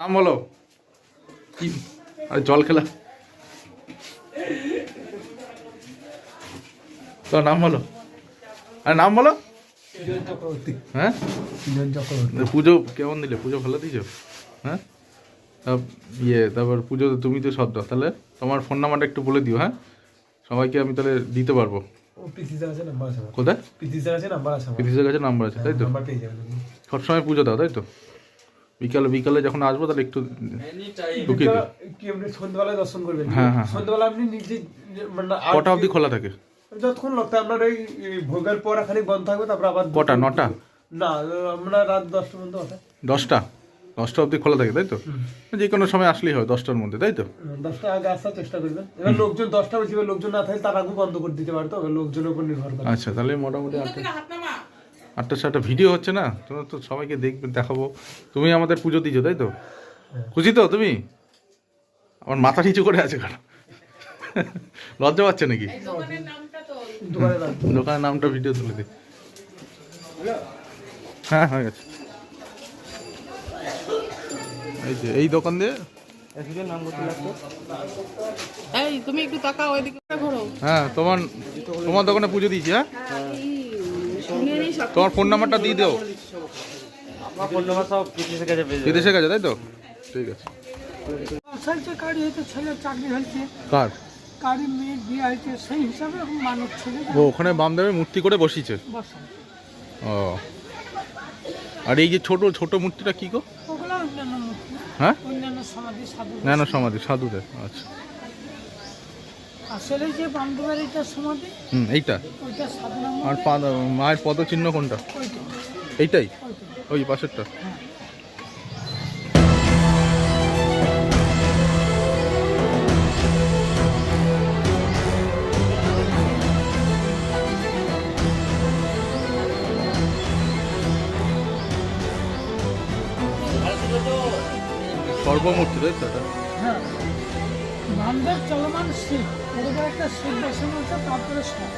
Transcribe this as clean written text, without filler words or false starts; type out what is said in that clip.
নাম বলো কি? আরে জল খেলা, তোর নাম বলো। আরে নাম বলো। হ্যাঁ, পুজো কেমন দিলে? পুজো ভালো দিয়েছো? হ্যাঁ, তারপর পুজো তুমি তো সব দাও, তাহলে তোমার ফোন নাম্বারটা একটু বলে দিও। হ্যাঁ, সবাইকে আমি তাহলে দিতে পারবো। কোথায়? পিতিসের কাছে নাম্বার আছে, তাই তো? সবসময় পুজো দাও, তাই তো? বিকালে যখন আসবো তাহলে একটু ঢুকিয়ে দিও। সন্ধ্যাবেলায় দর্শন করবেন। হ্যাঁ, সন্ধ্যাবেলা আপনি নিজে কটা অবধি খোলা থাকে? যতক্ষণ লোক আপনার ওই ভোগের পর খানিক বন্ধ থাকবে, তারপর আবার কটা? 9টা? না, আমরা রাত 10টার মধ্যে ওঠে। 10টা অবধি খোলা থাকে, তাই তো? যে কোনো সময় আসলেই হয় 10টার মধ্যে, তাই তো? 10টা আগে আসার চেষ্টা করবেন। এবার লোকজন 10টা বেশি লোকজন না থাকে তার আগে বন্ধ করে দিতে পারে, তো লোকজনের উপর নির্ভর করে। আচ্ছা, তাহলে মোটামুটি 8টার সাথে ভিডিও হচ্ছে না, তোমরা তো সবাইকে দেখবে, দেখাবো। তুমি আমাদের পুজো দিছো, তাই তো? খুশি তো তুমি? আমার মাথা নিচু করে আছে কেন? লজ্জা পাচ্ছে নাকি? দোকানের নামটা ভিডিও তুলে দিই। হ্যাঁ, হয়ে গেছে। এই যে এই দোকান দিয়ে তুমি একটু তাকাও ওইদিকে ঘোরো। হ্যাঁ, তোমার দোকানে পুজো দিয়েছি। হ্যাঁ, তোমার ফোন নাম্বারটা দিয়ে দাও। বিদেশে গেছে, তাই তো? ঠিক আছে। কার? ও, ওখানে বামদেবের মূর্তি করে বসিয়েছে। ও, আর এই যে ছোট মূর্তিটা কি গো? হ্যাঁ, জ্ঞান সমাধি সাধুদের। আচ্ছা, আসলে যে বান্ধবের এটা সমাধি, এইটা। ওইটা সাধনা। আর মায়ের পদচিহ্ন কোনটা? এইটাই, ওই পাশেরটা। সর্বমূর্তি, তাই তো? হ্যাঁ, বান্ধব চলমান শিব, ওর উপর একটা শিব বসানো আছে, তারপরে সব।